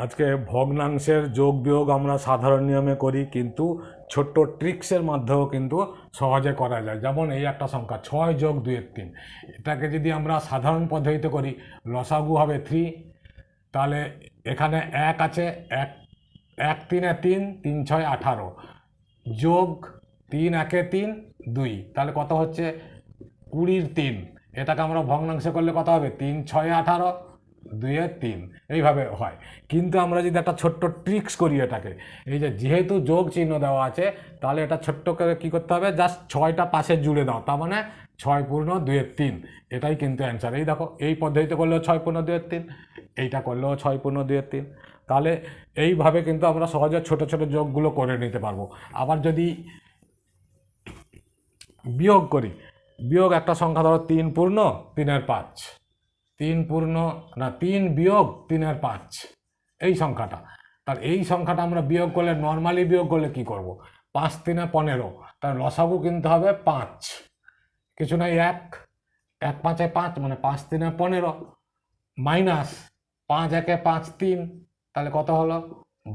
আজকে ভগ্নাংশের যোগ বিয়োগ আমরা সাধারণ নিয়মে করি, কিন্তু ছোট্ট ট্রিক্সের মাধ্যমেও কিন্তু সহজে করা যায়। যেমন এই একটা সংখ্যা 6 যোগ 2-3, এটাকে যদি আমরা সাধারণ পদ্ধতিতে করি লসাগু হবে 3, তাহলে এখানে 1 আছে, 1 1 3 3, 3 6 18 যোগ 3 1 3 2, তাহলে কত হচ্ছে 20-3। এটাকে আমরা ভগ্নাংশে করলে কত হবে 3 6 18, 2-3, এইভাবে হয়। কিন্তু আমরা যদি একটা ছোট্ট ট্রিক্স করি এটাকে, এই যে যেহেতু যোগ চিহ্ন দেওয়া আছে, তাহলে এটা ছোট্ট করে কী করতে হবে, জাস্ট 6টা পাশে জুড়ে দাও, তার মানে 6 পূর্ণ 2-3, এটাই কিন্তু অ্যান্সার। এই দেখো, এই পদ্ধতিতে করলেও 6 পূর্ণ 2-3, এইটা করলেও 6 পূর্ণ 2-3। তাহলে এইভাবে কিন্তু আমরা সহজে ছোট ছোট যোগগুলো করে নিতে পারবো। আবার যদি বিয়োগ করি, বিয়োগ একটা সংখ্যা ধরো 3 পূর্ণ 3/5, 3 পূর্ণ না 3 বিয়োগ 3/5, এই সংখ্যাটা। তার এই সংখ্যাটা আমরা বিয়োগ করলে, নর্মালি বিয়োগ করলে কি করব, 5 3 15, তার লসাগু কিনতে হবে 5, কিছু নাই 1 1 5 5, মানে 5 3 15, মাইনাস 5 1 5 3, তাহলে কত হলো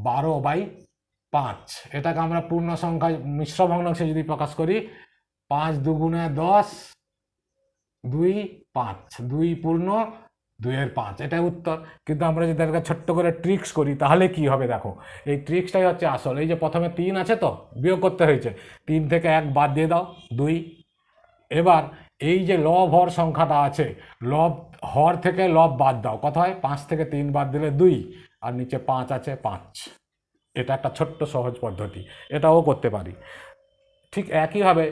12/5। এটাকে আমরা পূর্ণ সংখ্যায় মিশ্র ভগ্নাংশে যদি প্রকাশ করি, 5 2 10, 2 5, 2 পূর্ণ 2/5, এটাই উত্তর। কিন্তু আমরা যদি এটাকে ছোট্ট করে ট্রিক্স করি, তাহলে কি হবে দেখো, এই ট্রিক্সটাই হচ্ছে আসল। এই যে প্রথমে 3 আছে, তো বিয়োগ করতে হয়েছে, 3 থেকে 1 বাদ দিয়ে দাও 2। এবার এই যে লব হর সংখ্যাটা আছে, লব হর থেকে লব বাদ দাও, কত হয় 5 থেকে 3 বাদ দিলে 2, আর নিচে 5 আছে 5। এটা একটা ছোট্ট সহজ পদ্ধতি, এটাও করতে পারি। ঠিক একইভাবে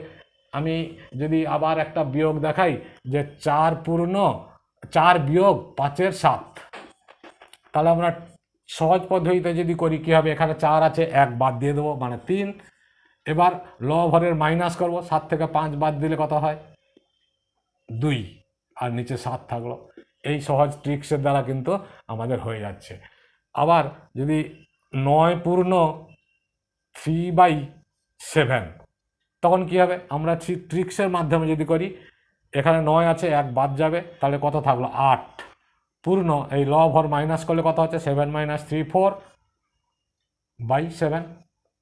আমি যদি আবার একটা বিয়োগ দেখাই, যে 4 পূর্ণ 4 বিয়োগ 5/7, তাহলে আমরা সহজ পদ্ধতিতে যদি করি কী হবে, এখানে 4 আছে, 1 বাদ দিয়ে দেবো, মানে 3। এবার লব হরের মাইনাস করব, 7 থেকে 5 বাদ দিলে কত হয় 2, আর নিচে 7 থাকলো। এই সহজ ট্রিক্সের দ্বারা কিন্তু আমাদের হয়ে যাচ্ছে। আবার যদি 9 পূর্ণ 3/7, তখন কি হবে, আমরা ট্রিক্সের মাধ্যমে যদি করি, এখানে 9 আছে, 1 বাদ যাবে, তাহলে কত থাকলো 8 পূর্ণ, এই লব হর মাইনাস করলে কত হচ্ছে 7 - 3 4/7,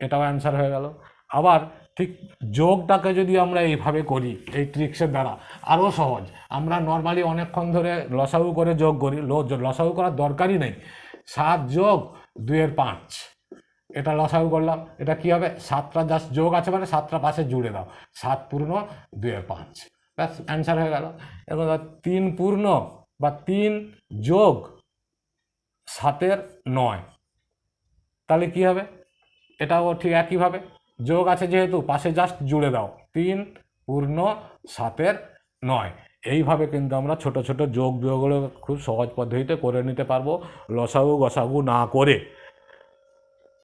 এটাও অ্যান্সার হয়ে গেল। আবার ঠিক যোগটাকে যদি আমরা এইভাবে করি, এই ট্রিক্সের দ্বারা আরও সহজ। আমরা নর্মালি অনেকক্ষণ ধরে লসাগু করে যোগ করি, লসাগু করার দরকারই নেই। 7 যোগ 2/5, এটা লসাগু করলাম, এটা কি হবে, 7টা জাস্ট যোগ আছে, মানে 7টা পাশে জুড়ে দাও, 7 পূর্ণ 2/5, ব্যাস অ্যান্সার হয়ে গেল। এখন 3 পূর্ণ বা 3 যোগ 7/9, তাহলে কি হবে, এটাও ঠিক একইভাবে যোগ আছে যেহেতু, পাশে জাস্ট জুড়ে দাও, 3 পূর্ণ 7/9। এইভাবে কিন্তু আমরা ছোট ছোট যোগ বিয়োগগুলো খুব সহজ পদ্ধতিতে করে নিতে পারবো, লসাগু গসাগু না করে।